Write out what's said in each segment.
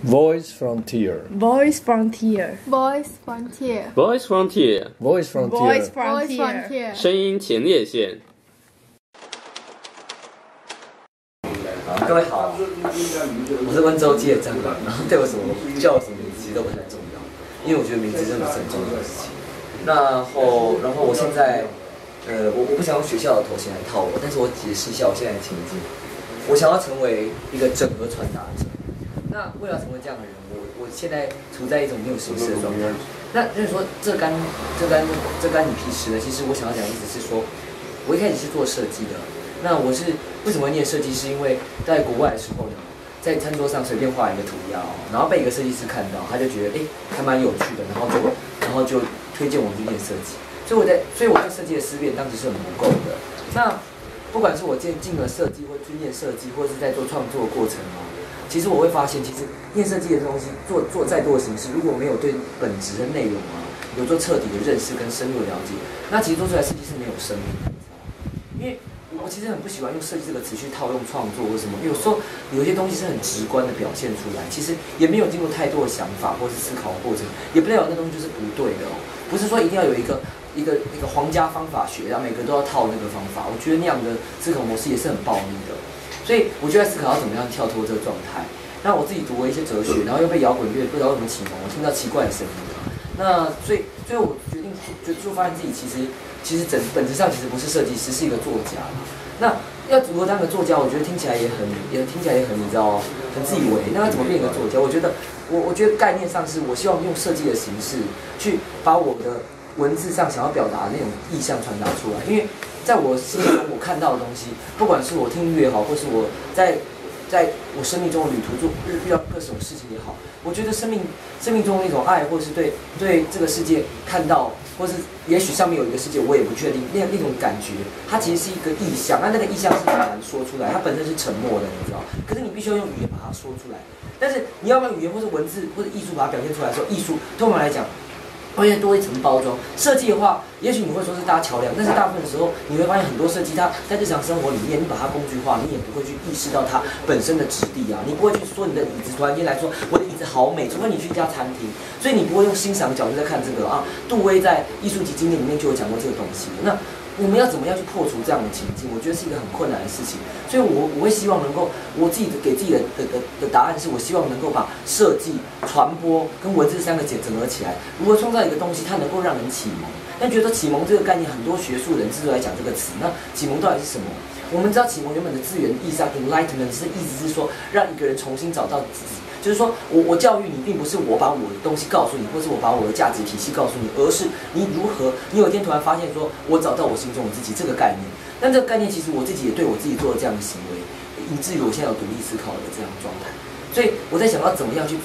Voice Frontier. Voice Frontier. Voice Frontier. Voice Frontier. Voice Frontier. Voice Frontier. 声音前列线。各位好，我是温州街的张管，然后对我什么叫我什么名字其实都不太重要，因为我觉得名字真的是很重要的事情。然后我现在，我不想用学校的头衔来套我，但是我解释一下我现在的情境。我想要成为一个整合传达者。那为了成为这样的人，我现在处在一种没有形式的状态。那就是说，这干你屁事呢？其实我想要讲的意思是说，我一开始是做设计的。那我是为什么会念设计？是因为在国外的时候呢，在餐桌上随便画一个涂鸦然后被一个设计师看到，他就觉得还蛮有趣的，然后就推荐我去念设计。所以我对设计的思辨当时是很不够的。那不管是我进了设计，或去念设计，或者是在做创作的过程其实我会发现，其实念设计的东西做再多的形式，如果没有对本质的内容有做彻底的认识跟深入的了解，那其实做出来设计是没有生命的，因为我其实很不喜欢用设计这个词去套用创作或什么，有时候有些东西是很直观的表现出来，其实也没有经过太多的想法或是思考的过程，也不代表那东西就是不对的不是说一定要有一个皇家方法学，然后每个都要套那个方法，我觉得那样的思考模式也是很暴力的。所以我就在思考要怎么样跳脱这个状态。那我自己读了一些哲学，然后又被摇滚乐不知道为什么启蒙，我听到奇怪的声音。那所以最后我决定就发现自己其实本质上其实不是设计师，是一个作家。那要如何当个作家，我觉得听起来也很你知道很自以为。那要怎么变一个作家？我觉得概念上是我希望用设计的形式去把我的文字上想要表达的那种意象传达出来，因为在我心中我看到的东西，不管是我听音乐也好，或是我在我生命中的旅途中遇到各种事情也好，我觉得生命中的一种爱，或是对这个世界看到，或是也许上面有一个世界我也不确定，那种感觉，它其实是一个意象，那个意象是很难说出来，它本身是沉默的，你知道，可是你必须要用语言把它说出来，但是你要用语言或是文字或者艺术把它表现出来的时候，艺术通常来讲会多一层包装。设计的话，也许你会说是搭桥梁，但是大部分的时候，你会发现很多设计它在日常生活里面，你把它工具化，你也不会去意识到它本身的质地你不会去说你的椅子突然间来说我的椅子好美，除非你去一家餐厅，所以你不会用欣赏的角度在看这个杜威在艺术及经典里面就有讲过这个东西。那我们要怎么样去破除这样的情境？我觉得是一个很困难的事情，所以我会希望能够，我自己给自己的答案是我希望能够把设计、传播跟文字三个整合起来，如何创造一个东西，它能够让人启蒙。但觉得启蒙这个概念，很多学术人士都来讲这个词。那启蒙到底是什么？我们知道启蒙原本的字源意义上 ，enlightenment 是意思是说让一个人重新找到自己。就是说我教育你，并不是我把我的东西告诉你，或是我把我的价值体系告诉你，而是你有一天突然发现说，我找到我心中的自己这个概念。但这个概念其实我自己也对我自己做了这样的行为，以至于我现在有独立思考的这样的状态。所以我在想要怎么样去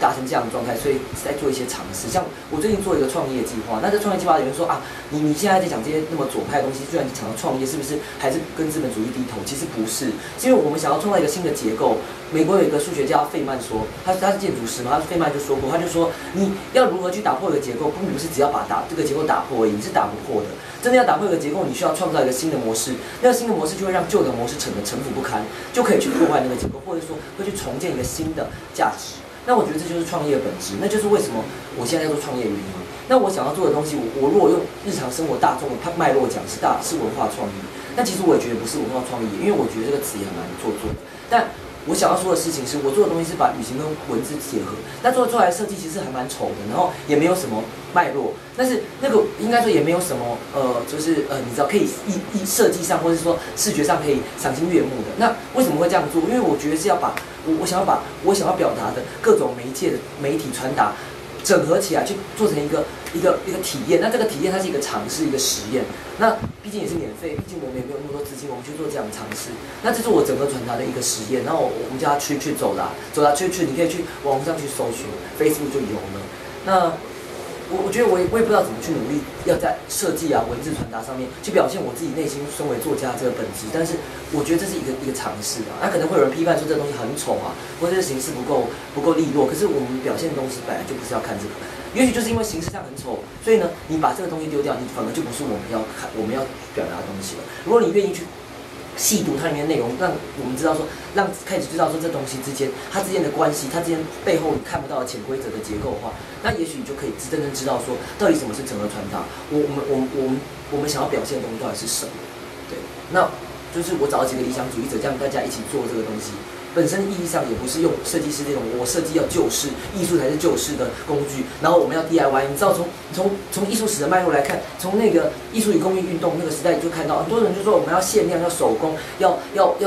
达成这样的状态，所以在做一些尝试。像我最近做一个创业计划，那这创业计划有人说你现在在讲这些那么左派的东西，居然讲到创业，是不是还是跟资本主义低头？其实不是，是因为我们想要创造一个新的结构。美国有一个数学家费曼说，他是建筑师嘛，费曼就说过，他就说你要如何去打破一个结构，并不是只要把这个结构打破而已，你是打不破的。真的要打破一个结构，你需要创造一个新的模式，那个新的模式就会让旧的模式沉浮不堪，就可以去破坏那个结构，或者说会去重建一个新的价值。那我觉得这就是创业的本质，那就是为什么我现在在做创业的原因。那我想要做的东西，我如果用日常生活大众的脉络讲是文化创意，但其实我也觉得不是文化创意，因为我觉得这个词也很难做作的。但我想要说的事情是，我做的东西是把语言跟文字结合，但做出来的设计其实还蛮丑的，然后也没有什么脉络，但是那个应该说也没有什么就是你知道可以设计上或者说视觉上可以赏心悦目的。那为什么会这样做？因为我觉得是要把我想要表达的各种媒介的媒体传达整合起来，去做成一个体验。那这个体验它是一个尝试，一个实验。那毕竟也是免费，毕竟我们也没有那么多资金，我们去做这样的尝试。那这是我整个传达的一个实验。然后我们叫它去走啦，你可以去网上去搜寻 ，Facebook 就有了。那我觉得我也不知道怎么去努力，要在设计文字传达上面去表现我自己内心身为作家这个本质。但是我觉得这是一个尝试那可能会有人批判说这东西很丑或者是形式不够利落。可是我们表现的东西本来就不是要看这个，也许就是因为形式上很丑，所以呢，你把这个东西丢掉，你反而就不是我们要表达的东西了。如果你愿意去细读它里面的内容，让我们知道说，让开始知道说这东西之间它之间的关系，它之间背后你看不到的潜规则的结构的话，那也许你就可以真正知道说，到底什么是整合传达，我们想要表现的东西到底是什么？对，那就是我找几个理想主义者，这样大家一起做这个东西。本身意义上也不是用设计师这种我设计要救世，艺术才是救世的工具，然后我们要 DIY。你知道从艺术史的脉络来看，从那个艺术与工业运动那个时代就看到，很多人就说我们要限量、要手工、要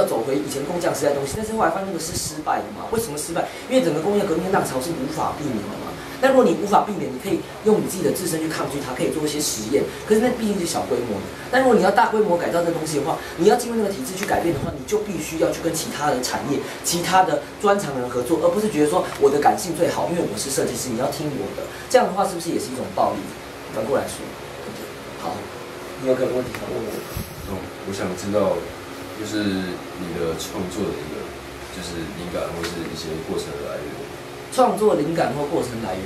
走回以前工匠时代的东西，但是后来发现那个是失败的嘛？为什么失败？因为整个工业革命浪潮是无法避免的嘛。但如果你无法避免，你可以用你自己的自身去抗拒它，可以做一些实验。可是那毕竟是小规模的。但如果你要大规模改造这个东西的话，你要进入那个体制去改变的话，你就必须要去跟其他的产业、其他的专长人合作，而不是觉得说我的感性最好，因为我是设计师，你要听我的。这样的话是不是也是一种暴力？反过来说，好，你有个问题想问我？我想知道，就是你的创作的一个，就是灵感或是一些过程的来源。创作灵感或过程来源，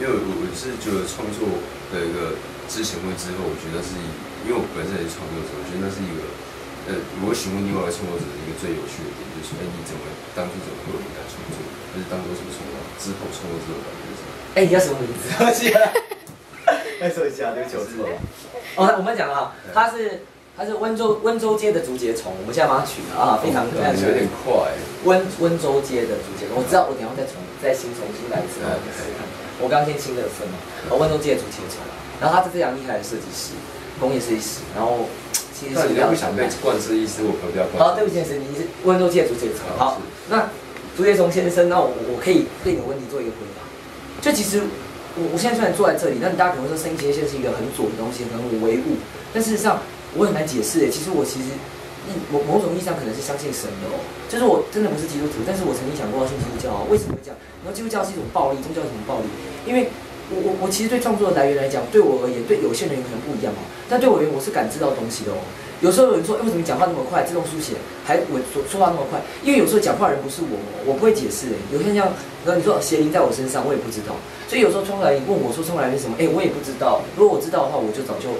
因为我是觉得创作的一个之前或之后，我觉得是因为我本身也是创作者，我觉得那是一个我会询问另外一个创作者的一个最有趣的点，就是说，你当初怎么会有灵感创作，就是当初什么创作之后创作之后感觉是什么？你叫什么名字？再说一下，对不起，我错了。我们讲啊，他是温州街的竹节虫，我们现在帮他取了啊，非常可爱，有点快。温州街的竹节虫，我知道，我等一下再重新来一次。我刚先清了分嘛，温州街的竹节虫，然后他是非常厉害的设计师，工业设计师，然后其实是比较不想被冠之意思，我不要冠。好，对不起，你是温州街的竹节虫。好，那竹节虫先生，那我可以对你的问题做一个回答。就其实我现在虽然坐在这里，但大家可能说声音切线是一个很左的东西，很唯物，但事实上我很难解释其实我某种意义上可能是相信神的就是我真的不是基督徒，但是我曾经想过要信基督教为什么会这样？然后基督教是一种暴力，宗教是一种暴力，因为我其实对创作的来源来讲，对我而言，对有些人可能不一样但对我而言，我是感知到东西的有时候有人说，为什么你讲话那么快，自动书写，还我说话那么快？因为有时候讲话人不是我不会解释有些人像，你说邪灵在我身上，我也不知道。所以有时候创作来源问我说创作来源是什么？我也不知道。如果我知道的话，我就早就，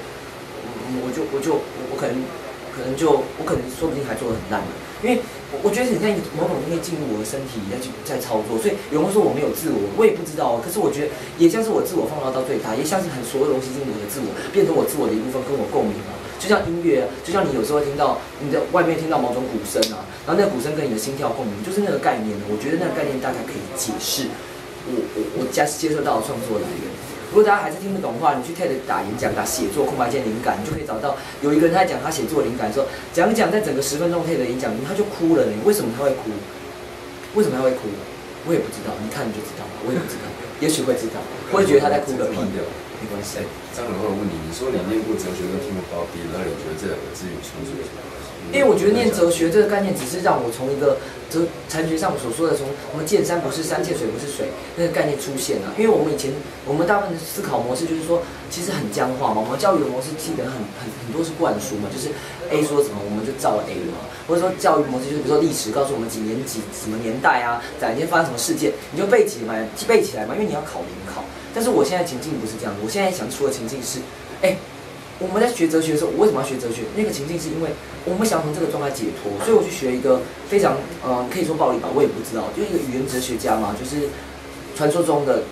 我可能说不定还做得很烂了。因为我觉得很像某种东西进入我的身体在操作，所以有人会说我没有自我，我也不知道可是我觉得也像是我自我放大到最大，也像是所有东西进入我的自我，变成我自我的一部分，跟我共鸣就像音乐就像你有时候听到你的外面听到某种鼓声然后那个鼓声跟你的心跳共鸣，就是那个概念我觉得那个概念大概可以解释我接受到的创作来源。如果大家还是听不懂的话，你去 TED 打演讲、打写作空白键灵感，你就可以找到有一个人他在讲他写作灵感的时候，讲在整个10分钟 TED 的演讲里面，他就哭了呢。为什么他会哭？为什么他会哭？我也不知道，你看你就知道了。我也不知道，也许会知道，我会觉得他在哭个屁。没关系。张老师，我问你，你说你念过哲学跟听过包庇，那你觉得这两个字与创作有什么关系？因为我觉得念哲学这个概念，只是让我从一个禅学上所说的从我们见山不是山，见水不是水那个概念出现因为我们大部分的思考模式就是说，其实很僵化嘛。我们教育的模式基本上很多是灌输嘛，就是 A 说什么我们就照 A 嘛，或者说教育模式就是比如说历史告诉我们几年几什么年代哪一天发生什么事件，你就背起来嘛，因为你要考联考。但是我现在情境不是这样，我现在想出的情境是，我们在学哲学的时候，我为什么要学哲学？那个情境是因为我们想从这个状态解脱，所以我去学一个非常可以说暴力吧，我也不知道，就是一个语言哲学家嘛，就是传说中的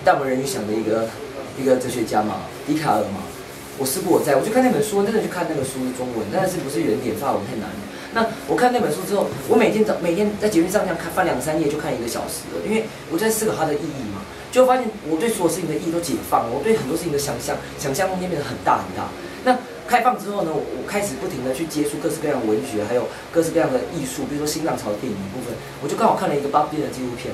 但闻人语响的一个哲学家嘛，笛卡尔嘛。我思故我在，我去看那本书，真的去看那个书是中文，但是不是原点法文太难了。那我看那本书之后，我每天在捷运上这样翻2-3页就看1个小时了，因为我在思考它的意义嘛。就发现我对所有事情的意义都解放了，我对很多事情的想象空间变得很大很大。那开放之后呢，我开始不停的去接触各式各样的文学，还有各式各样的艺术，比如说新浪潮的电影的部分，我就刚好看了一个Bob Dylan的纪录片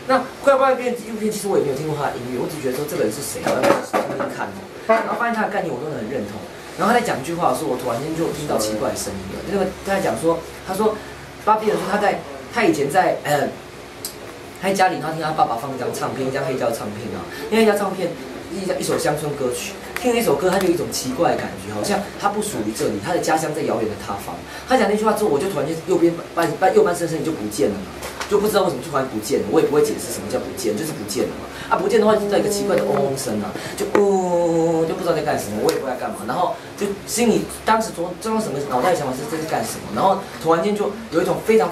那快Bob Dylan的纪录片，其实我也没有听过他的音乐，我只觉得说这个人是谁，我要听听看然后发现他的概念我都很认同。然后他在讲一句话的时候，我突然间就听到奇怪的声音了。那个他在讲说，他说Bob Dylan说他以前在他在家里，他听他爸爸放一张唱片，一张黑胶唱片那黑胶唱片一首乡村歌曲，听了一首歌，他就有一种奇怪的感觉，好像他不属于这里，他的家乡在遥远的他方。他讲那句话之后，我就突然间右半身就不见了就不知道为什么突然不见了，我也不会解释什么叫不见，就是不见了嘛。啊，不见的话就听到一个奇怪的嗡嗡声啊，就就不知道在干什么，我也不知道在干嘛，然后就心里当时装什么脑袋想法是这是干什么，然后突然间就有一种非常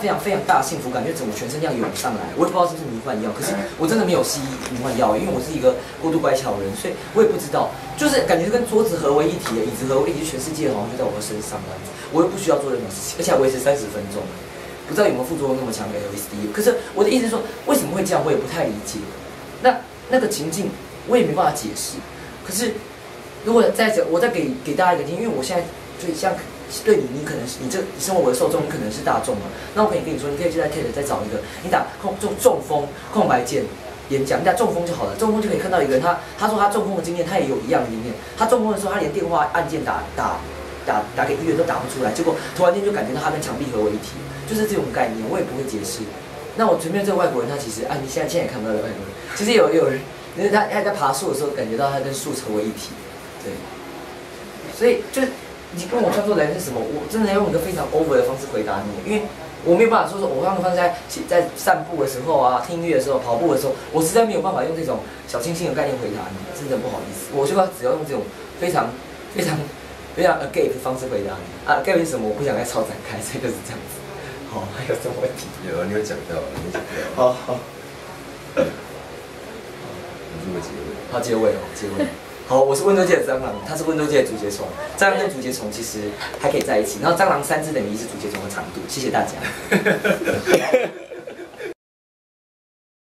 大的幸福感，就整个全身这样涌上来，我也不知道是不是迷幻药，可是我真的没有吸迷幻药，因为我是一个过度乖巧的人，所以我也不知道，就是感觉跟桌子合为一体，椅子合为一体，全世界好像就在我的身上了，我又不需要做任何事情，而且还维持30分钟。不知道有没有副作用那么强的 LSD， 可是我的意思是说，为什么会这样，我也不太理解。那个情境我也没办法解释。可是如果我再给大家一个听，因为我现在就像对你可能是你身为我的受众，你可能是大众嘛，那我可以跟你说，你可以就在 TED 再找一个，你打中风空白键演讲，你打中风就好了，中风就可以看到一个人，他说他中风的经验，他也有一样的经验，他中风的时候，他连电话按键打给医院都打不出来，结果突然间就感觉到他跟墙壁合为一体，就是这种概念，我也不会解释。那我前面这个外国人，他其实你现在也看不到的外国人，其实有人，因为他在爬树的时候，感觉到他跟树成为一体，对。所以就你跟我创作来源是什么，我真的要用一个非常 over 的方式回答你，因为我没有办法说我用的方式在散步的时候啊，听音乐的时候，跑步的时候，我实在没有办法用这种小清新的概念回答你，真的不好意思，我就只要用这种非常 agape 的方式回答你啊 ，agape 是什么？我不想再超展开，所以就是这样子。好，还有什么问题？有，你有讲到，你讲到。好。你做个结尾。好，结尾。好，我是温州界的蟑螂，他是温州界的竹节虫。蟑螂跟竹节虫其实还可以在一起，然后蟑螂3只等于1只竹节虫的长度。谢谢大家。